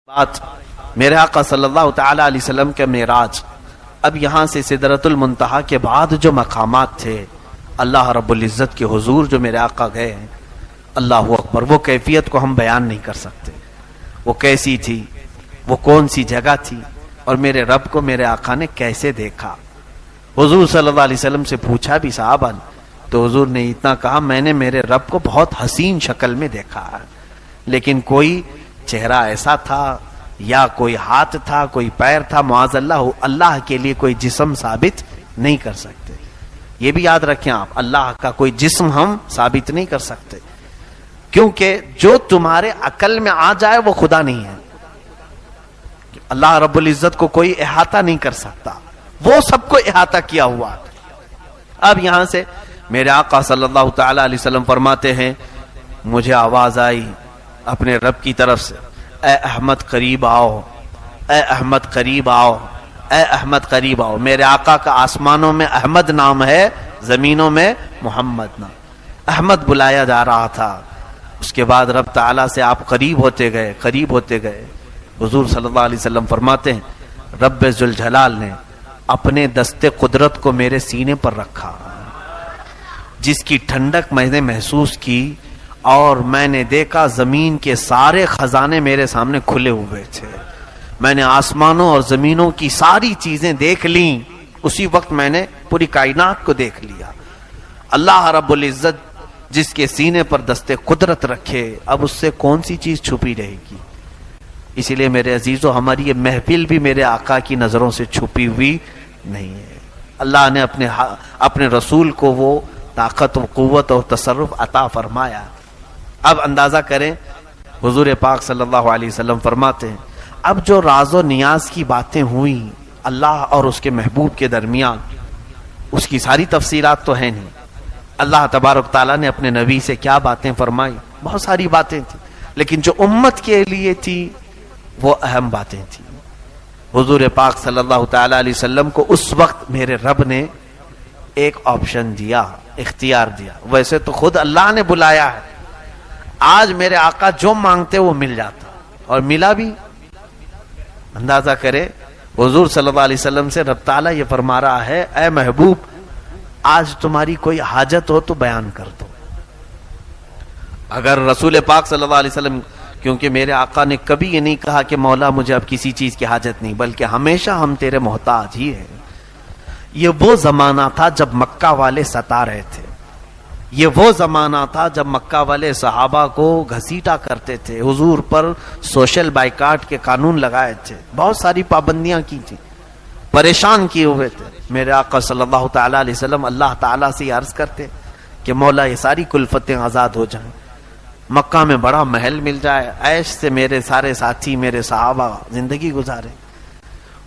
بات میرے آقا صلی اللہ تعالی علیہ وسلم کے معراج، اب یہاں سے سدرۃ المنتہا کے بعد جو مقامات تھے، اللہ رب العزت کے حضور جو میرے آقا گئے ہیں، اللہ اکبر، وہ کیفیت کو ہم بیان نہیں کر سکتے، وہ کیسی تھی، وہ کون سی جگہ تھی، اور میرے رب کو میرے آقا نے کیسے دیکھا۔ حضور صلی اللہ علیہ وسلم سے پوچھا بھی صحابہ نے، تو حضور نے اتنا کہا، میں نے میرے رب کو بہت حسین شکل میں دیکھا ہے، لیکن کوئی چہرہ ایسا تھا یا کوئی ہاتھ تھا، کوئی پیر تھا، معاذ اللہ کے لیے کوئی جسم ثابت نہیں کر سکتے۔ یہ بھی یاد رکھیں آپ، اللہ کا کوئی جسم ہم ثابت نہیں کر سکتے، کیونکہ جو تمہارے عقل میں آ جائے وہ خدا نہیں ہے۔ اللہ رب العزت کو کوئی احاطہ نہیں کر سکتا، وہ سب کو احاطہ کیا ہوا۔ اب یہاں سے میرے آقا صلی اللہ تعالی علیہ وسلم فرماتے ہیں، مجھے آواز آئی اپنے رب کی طرف سے، اے احمد قریب آؤ، اے احمد قریب آؤ، اے احمد قریب آؤ۔ میرے آقا کا آسمانوں میں احمد نام ہے، زمینوں میں محمد نام، احمد بلایا جا رہا تھا۔ اس کے بعد رب تعالیٰ سے آپ قریب ہوتے گئے، قریب ہوتے گئے۔ حضور صلی اللہ علیہ وسلم فرماتے ہیں، رب ذوالجلال نے اپنے دست قدرت کو میرے سینے پر رکھا، جس کی ٹھنڈک میں نے محسوس کی، اور میں نے دیکھا زمین کے سارے خزانے میرے سامنے کھلے ہوئے تھے۔ میں نے آسمانوں اور زمینوں کی ساری چیزیں دیکھ لیں، اسی وقت میں نے پوری کائنات کو دیکھ لیا۔ اللہ رب العزت جس کے سینے پر دست قدرت رکھے، اب اس سے کون سی چیز چھپی رہے گی؟ اسی لیے میرے عزیزو، ہماری یہ محفل بھی میرے آقا کی نظروں سے چھپی ہوئی نہیں ہے۔ اللہ نے اپنے رسول کو وہ طاقت و قوت اور تصرف عطا فرمایا۔ اب اندازہ کریں، حضور پاک صلی اللہ علیہ وسلم فرماتے ہیں، اب جو راز و نیاز کی باتیں ہوئیں اللہ اور اس کے محبوب کے درمیان، اس کی ساری تفصیلات تو ہیں نہیں۔ اللہ تبارک تعالیٰ نے اپنے نبی سے کیا باتیں فرمائی، بہت ساری باتیں تھیں، لیکن جو امت کے لیے تھی وہ اہم باتیں تھیں۔ حضور پاک صلی اللہ تعالیٰ علیہ وسلم کو اس وقت میرے رب نے ایک آپشن دیا، اختیار دیا۔ ویسے تو خود اللہ نے بلایا ہے، آج میرے آقا جو مانگتے وہ مل جاتا، اور ملا بھی۔ اندازہ کرے، حضور صلی اللہ علیہ وسلم سے رب تعالیٰ یہ فرما رہا ہے، اے محبوب، آج تمہاری کوئی حاجت ہو تو بیان کر دو۔ اگر رسول پاک صلی اللہ علیہ وسلم، کیونکہ میرے آقا نے کبھی یہ نہیں کہا کہ مولا مجھے اب کسی چیز کی حاجت نہیں، بلکہ ہمیشہ ہم تیرے محتاج ہی ہیں۔ یہ وہ زمانہ تھا جب مکہ والے ستا رہے تھے، یہ وہ زمانہ تھا جب مکہ والے صحابہ کو گھسیٹا کرتے تھے، حضور پر سوشل بائیکاٹ کے قانون لگائے تھے، بہت ساری پابندیاں کی تھی، پریشان کیے ہوئے تھے۔ میرے آقا صلی اللہ تعالیٰ علیہ وسلم اللہ تعالیٰ سے عرض کرتے کہ مولا یہ ساری کلفتیں آزاد ہو جائیں، مکہ میں بڑا محل مل جائے، عیش سے میرے سارے ساتھی، میرے صحابہ زندگی گزارے۔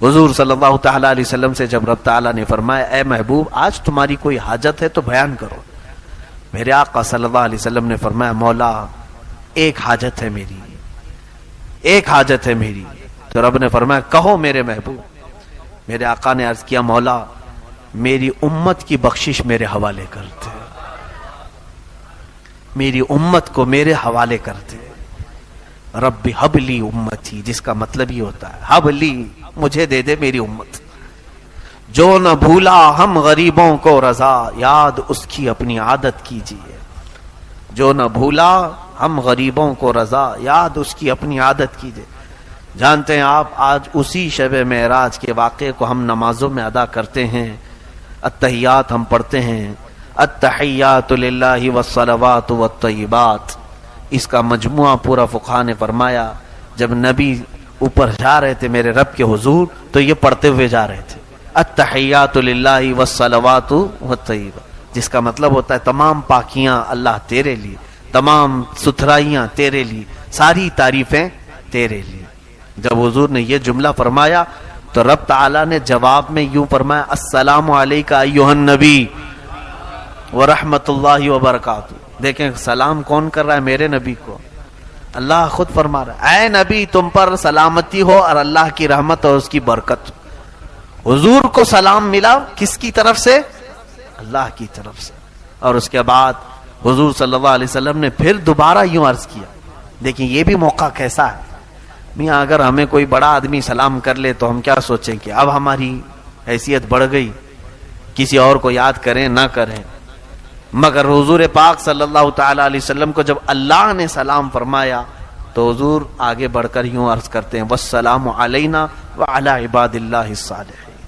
حضور صلی اللہ تعالیٰ علیہ وسلم سے جب رب تعالیٰ نے فرمایا، اے محبوب، آج تمہاری کوئی حاجت ہے تو بیان کرو، میرے آقا صلی اللہ علیہ وسلم نے فرمایا، مولا ایک حاجت ہے میری، ایک حاجت ہے میری۔ تو رب نے فرمایا، کہو میرے محبوب۔ میرے آقا نے عرض کیا، مولا میری امت کی بخشش میرے حوالے کرتے، میری امت کو میرے حوالے کرتے۔ رب حب لی امتی، جس کا مطلب یہ ہوتا ہے، حب لی، مجھے دے دے میری امت۔ جو نہ بھولا ہم غریبوں کو رضا، یاد اس کی اپنی عادت کیجیے۔ جو نہ بھولا ہم غریبوں کو رضا، یاد اس کی اپنی عادت کیجیے۔ جانتے ہیں آپ، آج اسی شب معراج کے واقعے کو ہم نمازوں میں ادا کرتے ہیں، التحیات ہم پڑھتے ہیں، التحیات للہ والصلوات والطیبات۔ اس کا مجموعہ پورا فقہا نے فرمایا، جب نبی اوپر جا رہے تھے میرے رب کے حضور، تو یہ پڑھتے ہوئے جا رہے تھے، التحیات للہ والصلوات والطیبات، جس کا مطلب ہوتا ہے تمام پاکیاں اللہ تیرے لیے، تمام ستھرائیاں تیرے لیے، ساری تعریفیں تیرے لیے۔ جب حضور نے یہ جملہ فرمایا تو رب تعالیٰ نے جواب میں یوں فرمایا، السلام علیکہ ایھا النبی ورحمۃ اللہ وبرکاتہ۔ دیکھیں سلام کون کر رہا ہے؟ میرے نبی کو اللہ خود فرما رہا ہے، اے نبی تم پر سلامتی ہو اور اللہ کی رحمت اور اس کی برکت۔ حضور کو سلام ملا کس کی طرف سے؟ اللہ کی طرف سے۔ اور اس کے بعد حضور صلی اللہ علیہ وسلم نے پھر دوبارہ یوں عرض کیا، دیکھیں یہ بھی موقع کیسا ہے، میاں اگر ہمیں کوئی بڑا آدمی سلام کر لے تو ہم کیا سوچیں کہ اب ہماری حیثیت بڑھ گئی، کسی اور کو یاد کریں نہ کریں. مگر حضور پاک صلی اللہ تعالی علیہ وسلم کو جب اللہ نے سلام فرمایا تو حضور آگے بڑھ کر یوں عرض کرتے ہیں والسلام علینا وعلی عباد اللہ الصالحین.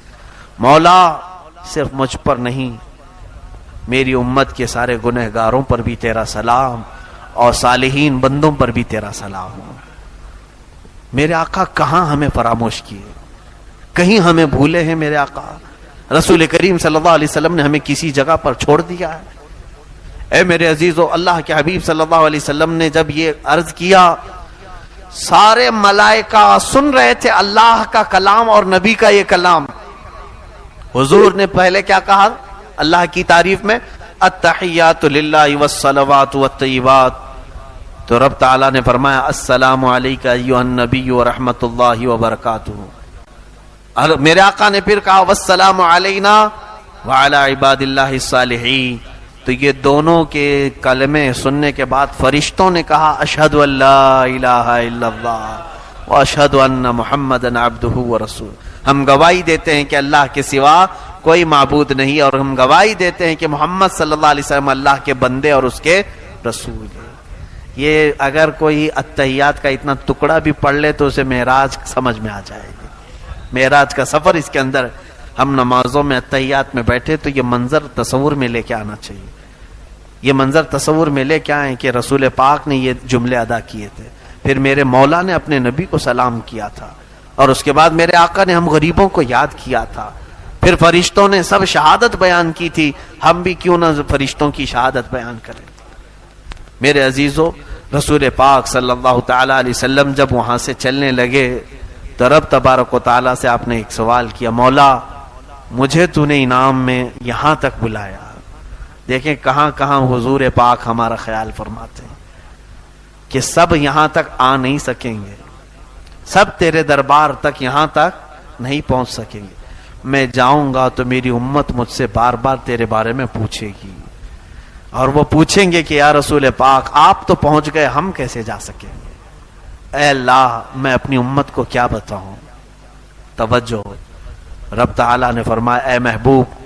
مولا صرف مجھ پر نہیں، میری امت کے سارے گنہگاروں پر بھی تیرا سلام اور صالحین بندوں پر بھی تیرا سلام. میرے آقا کہاں ہمیں فراموش کیے، کہیں ہمیں بھولے ہیں میرے آقا؟ رسول کریم صلی اللہ علیہ وسلم نے ہمیں کسی جگہ پر چھوڑ دیا ہے؟ اے میرے عزیزو، اللہ کے حبیب صلی اللہ علیہ وسلم نے جب یہ عرض کیا، سارے ملائکہ سن رہے تھے اللہ کا کلام اور نبی کا یہ کلام. حضور نے پہلے کیا کہا اللہ کی تعریف میں؟ التحیات للہ والصلوات والطیبات. تو رب تعالیٰ نے فرمایا السلام علیکہ ایھا النبی ورحمۃ اللہ وبرکاتہ. میرے آقا نے پھر کہا والسلام علینا وعلی عباد اللہ الصالحین. تو یہ دونوں کے کلمے سننے کے بعد فرشتوں نے کہا اشہد ان لا الہ الا اللہ واشہد ان محمدًا عبدہ ورسولہ. ہم گواہی دیتے ہیں کہ اللہ کے سوا کوئی معبود نہیں، اور ہم گواہی دیتے ہیں کہ محمد صلی اللہ علیہ وسلم اللہ کے بندے اور اس کے رسول ہیں. یہ اگر کوئی اتحیات کا اتنا ٹکڑا بھی پڑھ لے تو اسے معراج سمجھ میں آ جائے گی. معراج کا سفر اس کے اندر. ہم نمازوں میں اتحیات میں بیٹھے تو یہ منظر تصور میں لے کے آنا چاہیے. یہ منظر تصور میں لے کے آئیں کہ رسول پاک نے یہ جملے ادا کیے تھے، پھر میرے مولا نے اپنے نبی کو سلام کیا تھا، اور اس کے بعد میرے آقا نے ہم غریبوں کو یاد کیا تھا، پھر فرشتوں نے سب شہادت بیان کی تھی. ہم بھی کیوں نہ فرشتوں کی شہادت بیان کریں؟ میرے عزیزو، رسول پاک صلی اللہ تعالی علیہ وسلم جب وہاں سے چلنے لگے تو رب تبارک و تعالیٰ سے آپ نے ایک سوال کیا، مولا مجھے تو نے انعام میں یہاں تک بلایا. دیکھیں کہاں کہاں حضور پاک ہمارا خیال فرماتے ہیں کہ سب یہاں تک آ نہیں سکیں گے، سب تیرے دربار تک یہاں تک نہیں پہنچ سکیں گے. میں جاؤں گا تو میری امت مجھ سے بار بار تیرے بارے میں پوچھے گی، اور وہ پوچھیں گے کہ یا رسول پاک آپ تو پہنچ گئے، ہم کیسے جا سکیں گے؟ اے اللہ میں اپنی امت کو کیا بتاؤں؟ توجہ، رب تعالیٰ نے فرمایا اے محبوب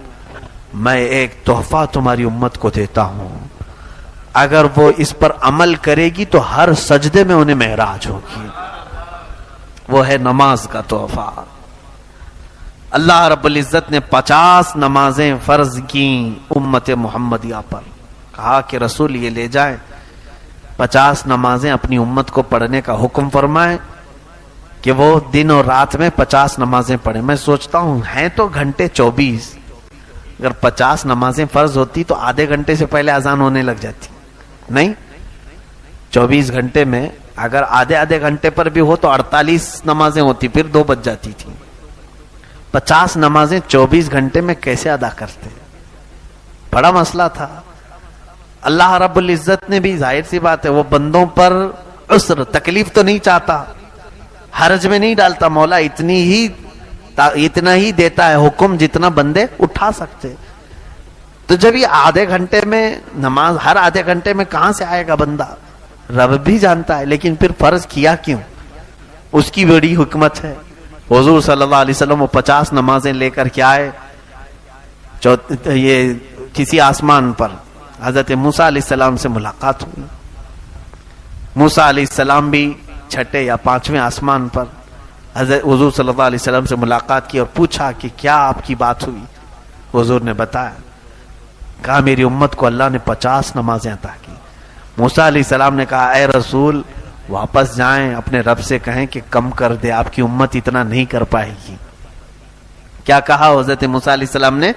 میں ایک تحفہ تمہاری امت کو دیتا ہوں، اگر وہ اس پر عمل کرے گی تو ہر سجدے میں انہیں معراج ہوگی. وہ ہے نماز کا تحفہ. اللہ رب العزت نے 50 نمازیں فرض کی امت محمدیہ پر. کہا کہ رسول یہ لے جائیں 50 نمازیں اپنی امت کو پڑھنے کا حکم فرمائیں کہ وہ دن اور رات میں 50 نمازیں پڑھیں. میں سوچتا ہوں ہیں تو گھنٹے 24، اگر 50 نمازیں فرض ہوتی تو آدھے گھنٹے سے پہلے اذان ہونے لگ جاتی. نہیں، 24 گھنٹے میں اگر آدھے گھنٹے پر بھی ہو تو 48 نمازیں ہوتی، پھر 2 بج جاتی تھی. 50 نمازیں 24 گھنٹے میں کیسے ادا کرتے؟ بڑا مسئلہ تھا. اللہ رب العزت نے بھی ظاہر سی بات ہے وہ بندوں پر عسر تکلیف تو نہیں چاہتا، حرج میں نہیں ڈالتا. مولا اتنا ہی دیتا ہے حکم جتنا بندے اٹھا سکتے. تو جب یہ آدھے گھنٹے میں نماز، ہر آدھے گھنٹے میں کہاں سے آئے گا بندہ؟ رب بھی جانتا ہے، لیکن پھر فرض کیا کیوں؟ اس کی بڑی حکمت ہے. حضور صلی اللہ علیہ وسلم وہ 50 نمازیں لے کر کے آئے. یہ کسی آسمان پر حضرت موسیٰ علیہ السلام سے ملاقات ہوئی. موسیٰ علیہ السلام بھی 6 یا 5ویں آسمان پر حضرت حضور صلی اللہ علیہ وسلم سے ملاقات کی اور پوچھا کہ کیا آپ کی بات ہوئی؟ حضور نے بتایا، کہا میری امت کو اللہ نے 50 نمازیں عطا کی. موسیٰ علیہ السلام نے کہا اے رسول واپس جائیں اپنے رب سے کہیں کہ کم کر دے، آپ کی امت اتنا نہیں کر پائے گی. کیا کہا حضرت موسیٰ علیہ السلام نے؟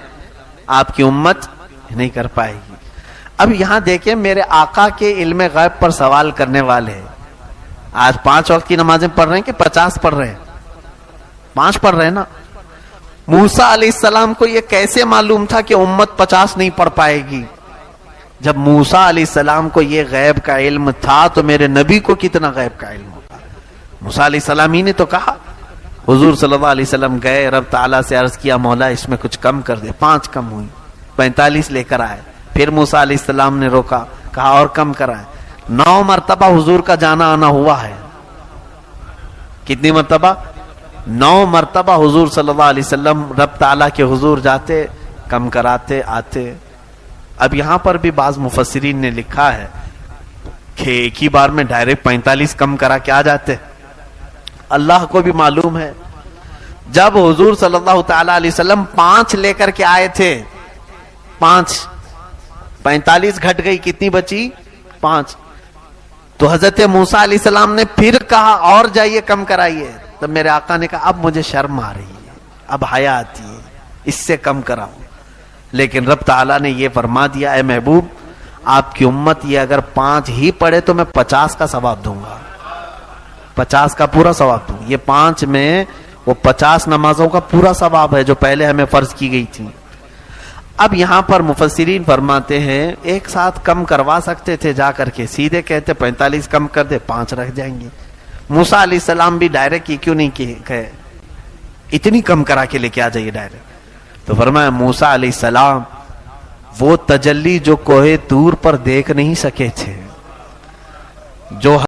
آپ کی امت نہیں کر پائے گی. اب یہاں دیکھیں میرے آقا کے علم غیب پر سوال کرنے والے ہیں. آج 5 وقت کی نمازیں پڑھ رہے ہیں کہ 50 پڑھ رہے ہیں؟ 5 پڑھ رہے ہیں نا. موسیٰ علیہ السلام کو یہ کیسے معلوم تھا کہ امت 50 نہیں پڑھ پائے گی؟ جب موسیٰ علیہ السلام کو یہ غیب کا علم تھا تو میرے نبی کو کتنا غیب کا علم ہوگا؟ موسیٰ علیہ السلام ہی نے تو کہا. حضور صلی اللہ علیہ وسلم گئے، رب تعالیٰ سے عرض کیا مولا اس میں کچھ کم کر دے. 5 کم ہوئی، 45 لے کر آئے. پھر موسیٰ علیہ السلام نے روکا، کہا اور کم کرائے. 9 مرتبہ حضور کا جانا آنا ہوا ہے. کتنی مرتبہ؟ 9 مرتبہ حضور صلی اللہ علیہ وسلم رب تعالیٰ کے حضور جاتے، کم کراتے آتے. اب یہاں پر بھی بعض مفسرین نے لکھا ہے کہ ایک ہی بار میں ڈائریکٹ 45 کم کرا کے آ جاتے. اللہ کو بھی معلوم ہے جب حضور صلی اللہ تعالی علیہ وسلم 5 لے کر کے آئے تھے، 45 گھٹ گئی، کتنی بچی؟ 5. تو حضرت موسیٰ علیہ السلام نے پھر کہا اور جائیے کم کرائیے. تب میرے آقا نے کہا اب مجھے شرم آ رہی ہے، اب حیا آتی ہے، اس سے کم کراؤ. لیکن رب تعالیٰ نے یہ فرما دیا اے محبوب آپ کی امت یہ اگر 5 ہی پڑھے تو میں 50 کا ثواب دوں گا، 50 کا پورا ثواب دوں. یہ 5 میں وہ 50 نمازوں کا پورا ثواب ہے جو پہلے ہمیں فرض کی گئی تھی. اب یہاں پر مفسرین فرماتے ہیں ایک ساتھ کم کروا سکتے تھے، جا کر کے سیدھے کہتے 45 کم کر دے، 5 رکھ جائیں گے. موسیٰ علیہ السلام بھی ڈائریکٹ کیوں نہیں کہے اتنی کم کرا کے لے کے آ جائیے ڈائریکٹ؟ تو فرمایا موسیٰ علیہ السلام وہ تجلی جو کوہ طور پر دیکھ نہیں سکے تھے، جو